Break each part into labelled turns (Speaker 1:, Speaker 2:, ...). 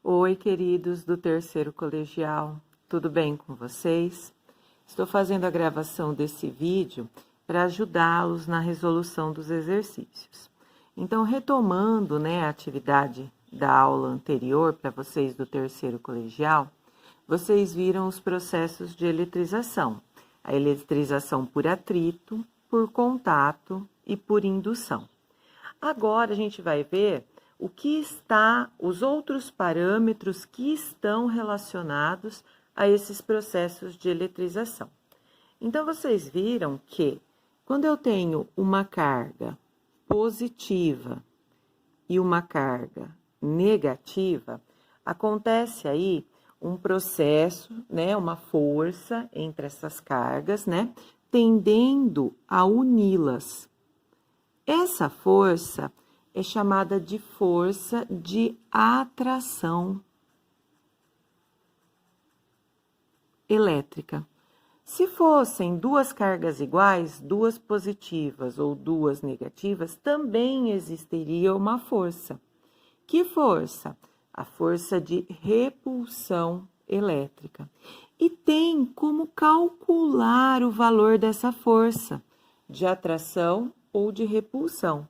Speaker 1: Oi, queridos do terceiro colegial, tudo bem com vocês? Estou fazendo a gravação desse vídeo para ajudá-los na resolução dos exercícios. Então, retomando, a atividade da aula anterior para vocês do terceiro colegial, vocês viram os processos de eletrização. A eletrização por atrito, por contato e por indução. Agora a gente vai ver os outros parâmetros que estão relacionados a esses processos de eletrização. Então, vocês viram que quando eu tenho uma carga positiva e uma carga negativa, acontece aí um processo, uma força entre essas cargas, tendendo a uni-las. Essa força é chamada de força de atração elétrica. Se fossem duas cargas iguais, duas positivas ou duas negativas, também existiria uma força. Que força? A força de repulsão elétrica. E tem como calcular o valor dessa força de atração ou de repulsão.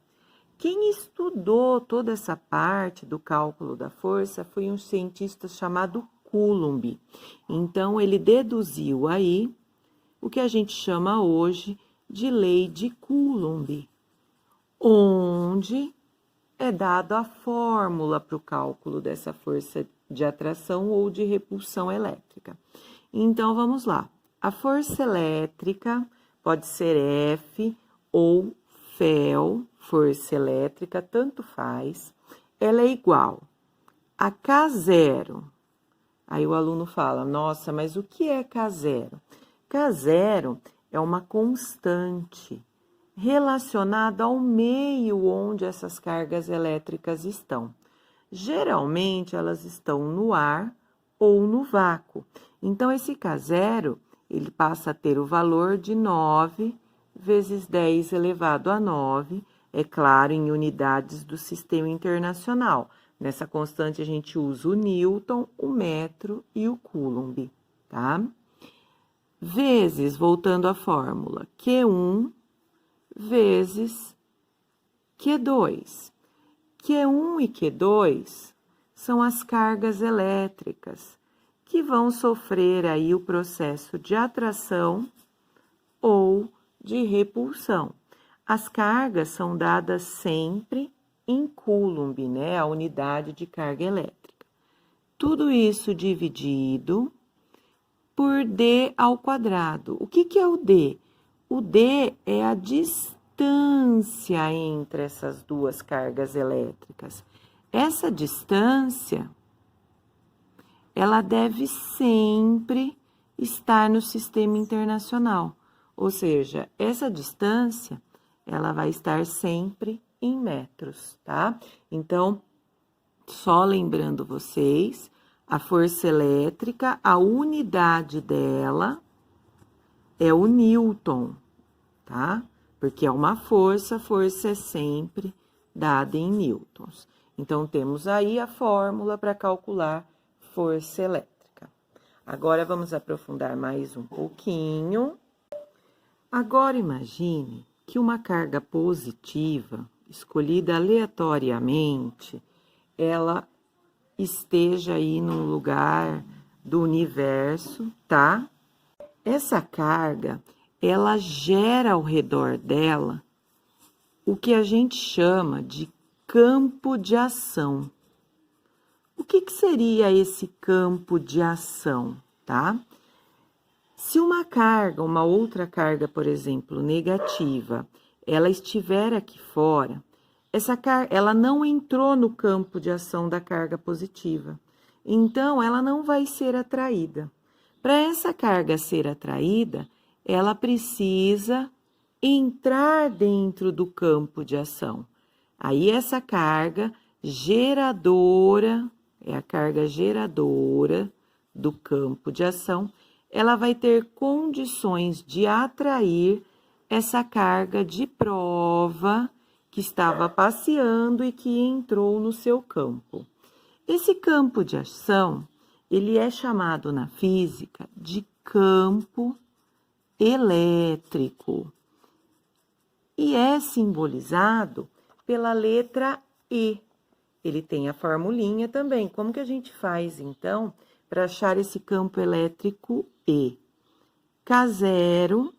Speaker 1: Quem estudou toda essa parte do cálculo da força foi um cientista chamado Coulomb. Então, ele deduziu aí o que a gente chama hoje de lei de Coulomb, onde é dada a fórmula para o cálculo dessa força de atração ou de repulsão elétrica. Então, vamos lá. A força elétrica pode ser F ou Fel, força elétrica, tanto faz, ela é igual a K0. Aí o aluno fala, nossa, mas o que é K0? K0 é uma constante relacionada ao meio onde essas cargas elétricas estão. Geralmente, elas estão no ar ou no vácuo. Então, esse K0, ele passa a ter o valor de 9 vezes 10 elevado a 9, é claro, em unidades do sistema internacional. Nessa constante, a gente usa o Newton, o metro e o Coulomb, tá? Vezes, voltando à fórmula, Q1 vezes Q2. Q1 e Q2 são as cargas elétricas que vão sofrer aí o processo de atração ou de repulsão. As cargas são dadas sempre em Coulomb, a unidade de carga elétrica. Tudo isso dividido por D ao quadrado. O que é o D? O D é a distância entre essas duas cargas elétricas. Essa distância, ela deve sempre estar no sistema internacional. Ou seja, essa distância, ela vai estar sempre em metros, tá? Então, só lembrando vocês, a força elétrica, a unidade dela é o Newton, tá? Porque é uma força, a força é sempre dada em newtons. Então, temos aí a fórmula para calcular força elétrica. Agora, vamos aprofundar mais um pouquinho. Agora, imagine que uma carga positiva, escolhida aleatoriamente, ela esteja aí num lugar do universo, tá? Essa carga, ela gera ao redor dela o que a gente chama de campo de ação. O que seria esse campo de ação, tá? Se uma outra carga, por exemplo, negativa, ela estiver aqui fora, ela não entrou no campo de ação da carga positiva. Então, ela não vai ser atraída. Para essa carga ser atraída, ela precisa entrar dentro do campo de ação. Aí, essa carga geradora, é a carga geradora do campo de ação, ela vai ter condições de atrair essa carga de prova que estava passeando e que entrou no seu campo. Esse campo de ação, ele é chamado na física de campo elétrico e é simbolizado pela letra E. Ele tem a formulinha também. Como que a gente faz, então, para achar esse campo elétrico E? K0,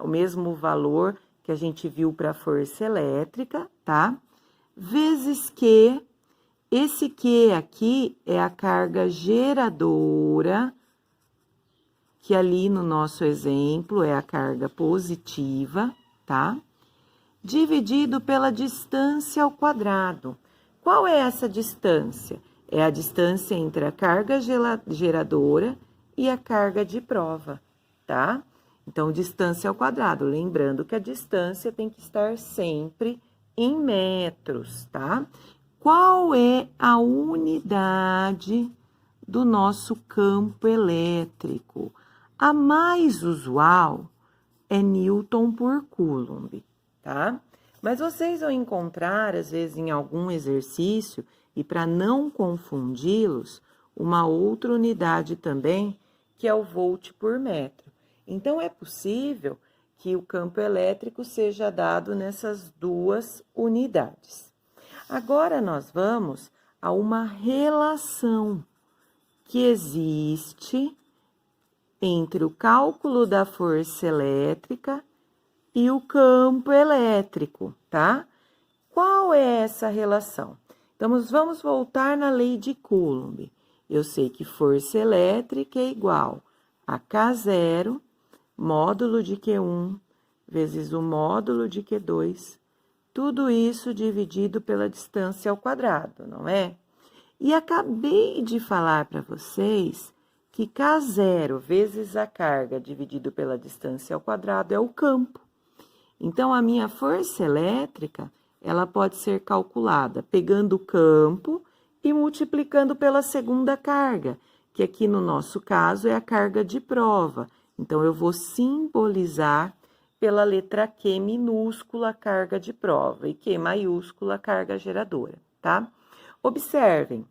Speaker 1: o mesmo valor que a gente viu para a força elétrica, tá? Vezes Q, esse Q aqui é a carga geradora, que ali no nosso exemplo é a carga positiva, tá? Dividido pela distância ao quadrado. Qual é essa distância? É a distância entre a carga geradora e a carga de prova, tá? Então, distância ao quadrado. Lembrando que a distância tem que estar sempre em metros, tá? Qual é a unidade do nosso campo elétrico? A mais usual é Newton por Coulomb, tá? Mas vocês vão encontrar, às vezes, em algum exercício, e para não confundi-los, uma outra unidade também, que é o volt por metro. Então, é possível que o campo elétrico seja dado nessas duas unidades. Agora, nós vamos a uma relação que existe entre o cálculo da força elétrica e o campo elétrico, tá? Qual é essa relação? Então, vamos voltar na lei de Coulomb. Eu sei que força elétrica é igual a K0, módulo de Q1, vezes o módulo de Q2, tudo isso dividido pela distância ao quadrado, não é? E acabei de falar para vocês que K0 vezes a carga dividido pela distância ao quadrado é o campo. Então, a minha força elétrica, ela pode ser calculada pegando o campo e multiplicando pela segunda carga, que aqui no nosso caso é a carga de prova. Então, eu vou simbolizar pela letra Q minúscula carga de prova e Q maiúscula carga geradora, tá? Observem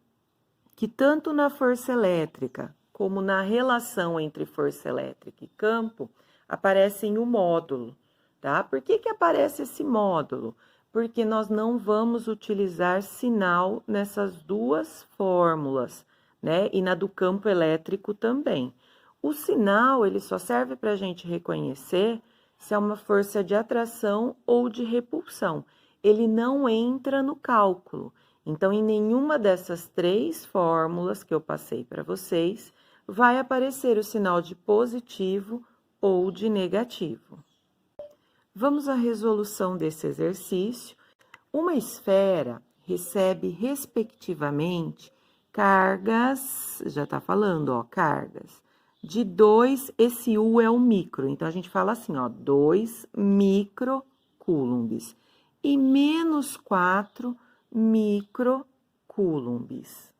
Speaker 1: que tanto na força elétrica como na relação entre força elétrica e campo, aparecem o módulo, tá? Por que que aparece esse módulo? Porque nós não vamos utilizar sinal nessas duas fórmulas, né? E na do campo elétrico também. O sinal, ele só serve para a gente reconhecer se é uma força de atração ou de repulsão. Ele não entra no cálculo. Então, em nenhuma dessas três fórmulas que eu passei para vocês, vai aparecer o sinal de positivo ou de negativo. Vamos à resolução desse exercício. Uma esfera recebe, respectivamente, cargas, já está falando, ó, cargas, de 2, esse U é o micro, então a gente fala assim, ó, 2 microcoulombs e menos 4 microcoulombs,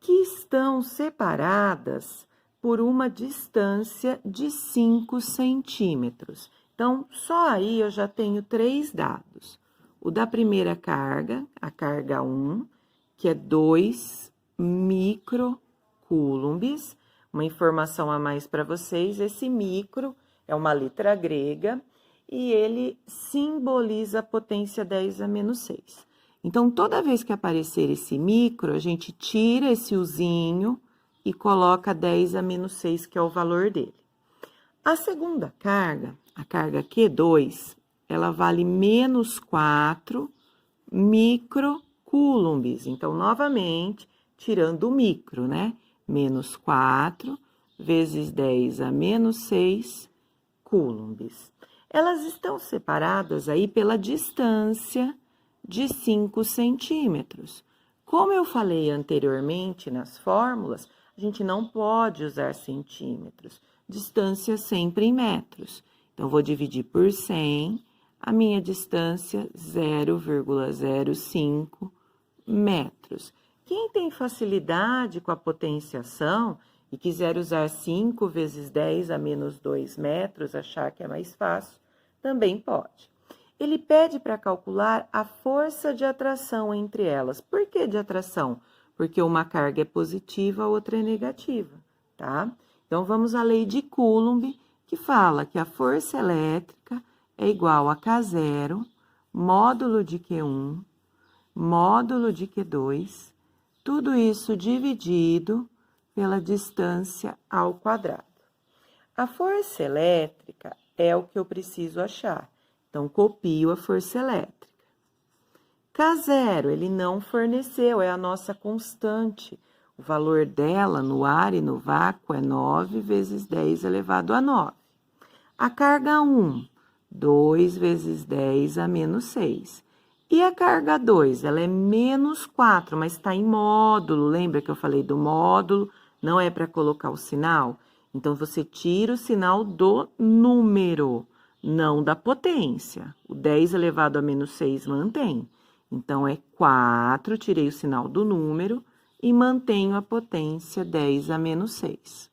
Speaker 1: que estão separadas por uma distância de 5 centímetros. Então, só aí eu já tenho 3 dados. O da primeira carga, a carga 1, que é 2 microcoulombs. Uma informação a mais para vocês, esse micro é uma letra grega e ele simboliza a potência 10 a menos 6. Então, toda vez que aparecer esse micro, a gente tira esse uzinho e coloca 10 a menos 6, que é o valor dele. A segunda carga, a carga Q2, ela vale menos 4 microcoulombs. Então, novamente, tirando o micro, né? Menos 4 vezes 10 a menos 6 coulombs. Elas estão separadas aí pela distância de 5 centímetros. Como eu falei anteriormente nas fórmulas, a gente não pode usar centímetros. Distância sempre em metros. Então, vou dividir por 100, a minha distância 0,05 metros. Quem tem facilidade com a potenciação e quiser usar 5 vezes 10 a menos 2 metros, achar que é mais fácil, também pode. Ele pede para calcular a força de atração entre elas. Por que de atração? Porque uma carga é positiva, a outra é negativa, tá? Então, vamos à lei de Coulomb, que fala que a força elétrica é igual a K0, módulo de Q1, módulo de Q2, tudo isso dividido pela distância ao quadrado. A força elétrica é o que eu preciso achar. Então, copio a força elétrica. K0, ele não forneceu, é a nossa constante. O valor dela no ar e no vácuo é 9 vezes 10 elevado a 9. A carga 1, 2 vezes 10 a menos 6. E a carga 2, ela é menos 4, mas está em módulo. Lembra que eu falei do módulo? Não é para colocar o sinal? Então, você tira o sinal do número, não da potência. O 10 elevado a menos 6 mantém. Então, é 4, tirei o sinal do número e mantenho a potência 10 a menos 6.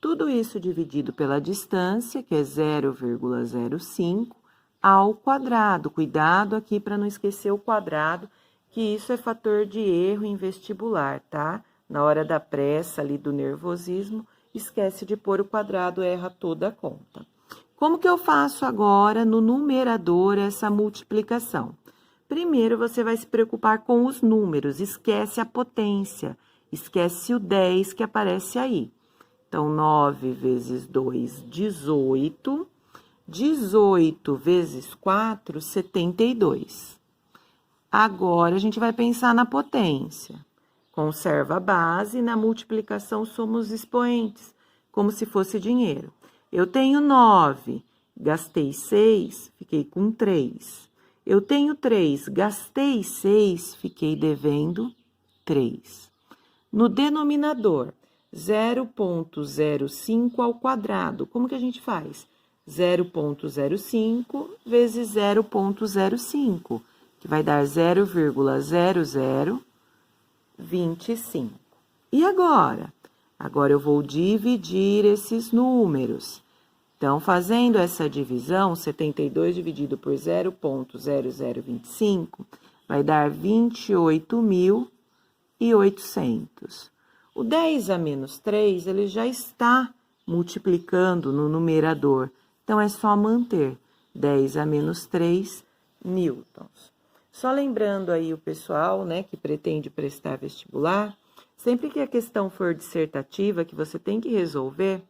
Speaker 1: Tudo isso dividido pela distância, que é 0,05, ao quadrado. Cuidado aqui para não esquecer o quadrado, que isso é fator de erro em vestibular, tá? Na hora da pressa ali do nervosismo, esquece de pôr o quadrado, erra toda a conta. Como que eu faço agora no numerador essa multiplicação? Primeiro, você vai se preocupar com os números, esquece a potência, esquece o 10 que aparece aí. Então, 9 vezes 2, 18. 18 vezes 4, 72. Agora, a gente vai pensar na potência. Conserva a base, na multiplicação somos expoentes, como se fosse dinheiro. Eu tenho 9, gastei 6, fiquei com 3. Eu tenho 3, gastei 6, fiquei devendo 3. No denominador, 0,05 ao quadrado. Como que a gente faz? 0,05 vezes 0,05, que vai dar 0,0025. E agora? Agora eu vou dividir esses números. Então, fazendo essa divisão, 72 dividido por 0,0025 vai dar 28.800. O 10 a menos 3, ele já está multiplicando no numerador. Então, é só manter 10 a menos 3 newtons. Só lembrando aí o pessoal, né, que pretende prestar vestibular, sempre que a questão for dissertativa, que você tem que resolver,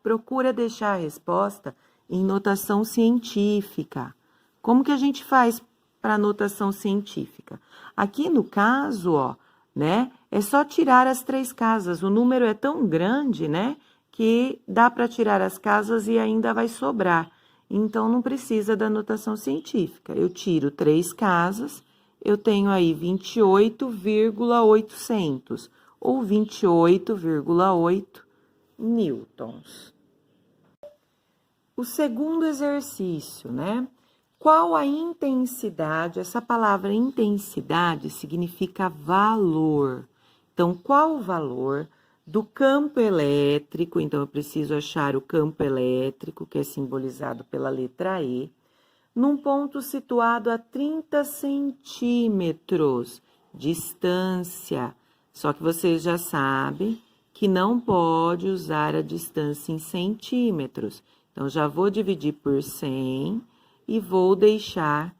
Speaker 1: procura deixar a resposta em notação científica. Como que a gente faz para notação científica? Aqui no caso, ó, né, é só tirar as 3 casas. O número é tão grande, né, que dá para tirar as casas e ainda vai sobrar. Então, não precisa da notação científica. Eu tiro 3 casas, eu tenho aí 28,800 ou 28,8 newtons. O segundo exercício, né? Qual a intensidade? Essa palavra intensidade significa valor. Então, qual o valor do campo elétrico? Então, eu preciso achar o campo elétrico, que é simbolizado pela letra E, num ponto situado a 30 centímetros de distância. Só que vocês já sabem que não pode usar a distância em centímetros. Então, já vou dividir por 100 e vou deixar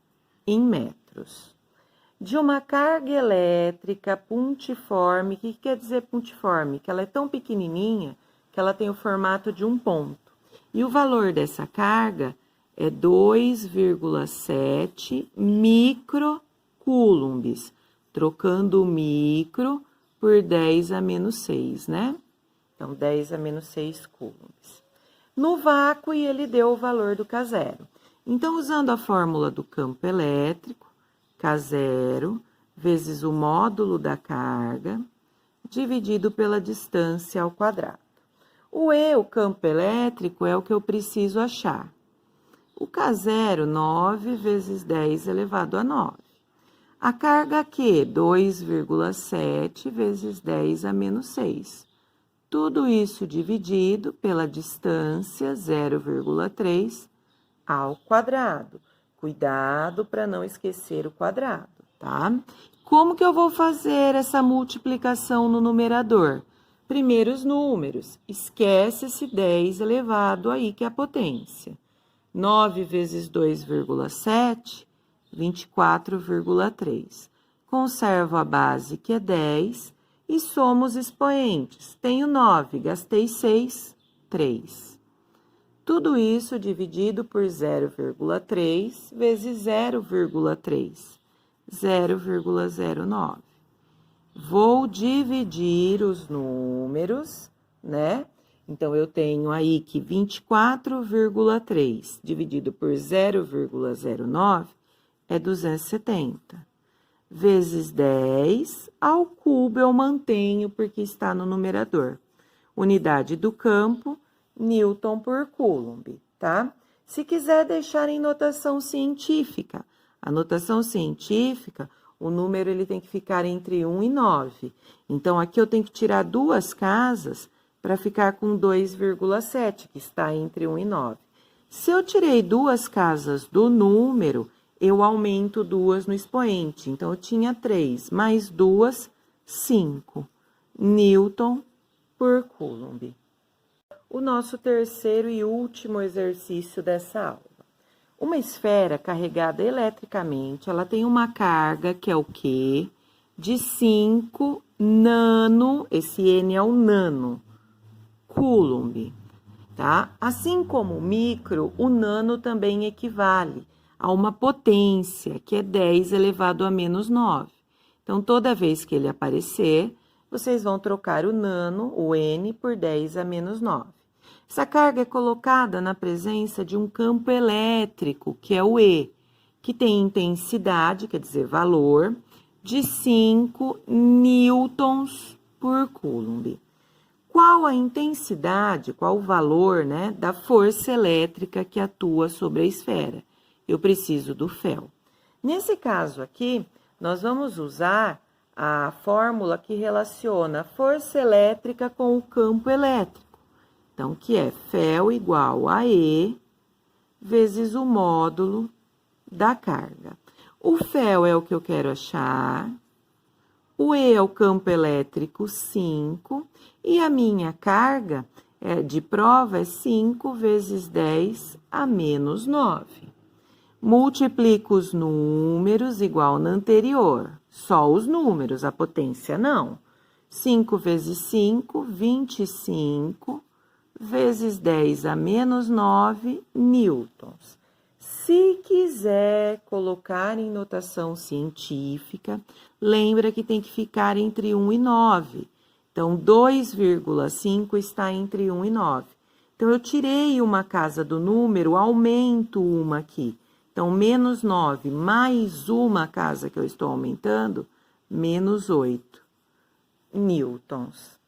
Speaker 1: em metros. De uma carga elétrica puntiforme, o que quer dizer puntiforme? Que ela é tão pequenininha que ela tem o formato de um ponto. E o valor dessa carga é 2,7 microcoulombs, trocando o micro por 10 a menos 6, né? Então, 10 a menos 6 coulombs. No vácuo, ele deu o valor do K0. Então, usando a fórmula do campo elétrico, K0 vezes o módulo da carga, dividido pela distância ao quadrado. O E, o campo elétrico, é o que eu preciso achar. O K0, 9 vezes 10 elevado a 9. A carga Q, 2,7 vezes 10 a menos 6. Tudo isso dividido pela distância, 0,3, ao quadrado. Cuidado para não esquecer o quadrado, tá? Como que eu vou fazer essa multiplicação no numerador? Primeiros números, esquece esse 10 elevado aí, que é a potência. 9 vezes 2,7, 24,3. Conservo a base, que é 10, e somos expoentes. Tenho 9, gastei 6, 3. Tudo isso dividido por 0,3 vezes 0,3, 0,09. Vou dividir os números, né? Então, eu tenho aí que 24,3 dividido por 0,09 é 270. Vezes 10 ao cubo eu mantenho porque está no numerador. Unidade do campo, Newton por Coulomb, tá? Se quiser deixar em notação científica, a notação científica, o número ele tem que ficar entre 1 e 9. Então, aqui eu tenho que tirar duas casas para ficar com 2,7, que está entre 1 e 9. Se eu tirei duas casas do número, eu aumento duas no expoente. Então, eu tinha 3, mais duas, 5. Newton por Coulomb. O nosso terceiro e último exercício dessa aula. Uma esfera carregada eletricamente, ela tem uma carga, que é o quê? De 5 nano, esse N é o nano, Coulomb, tá? Assim como o micro, o nano também equivale a uma potência, que é 10 elevado a menos 9. Então, toda vez que ele aparecer, vocês vão trocar o nano, o N, por 10 a menos 9. Essa carga é colocada na presença de um campo elétrico, que é o E, que tem intensidade, quer dizer, valor, de 5 newtons por Coulomb. Qual a intensidade, qual o valor, né, da força elétrica que atua sobre a esfera? Eu preciso do Fel. Nesse caso aqui, nós vamos usar a fórmula que relaciona a força elétrica com o campo elétrico. Então, que é Fel igual a E vezes o módulo da carga. O Fel é o que eu quero achar, o E é o campo elétrico 5, e a minha carga de prova é 5 vezes 10 a menos 9. Multiplico os números igual na anterior, só os números, a potência não. 5 vezes 5, 25, vezes 10 a menos 9 newtons. Se quiser colocar em notação científica, lembra que tem que ficar entre 1 e 9. Então, 2,5 está entre 1 e 9. Então, eu tirei uma casa do número, aumento uma aqui. Então, menos 9 mais uma casa que eu estou aumentando, menos 8 newtons.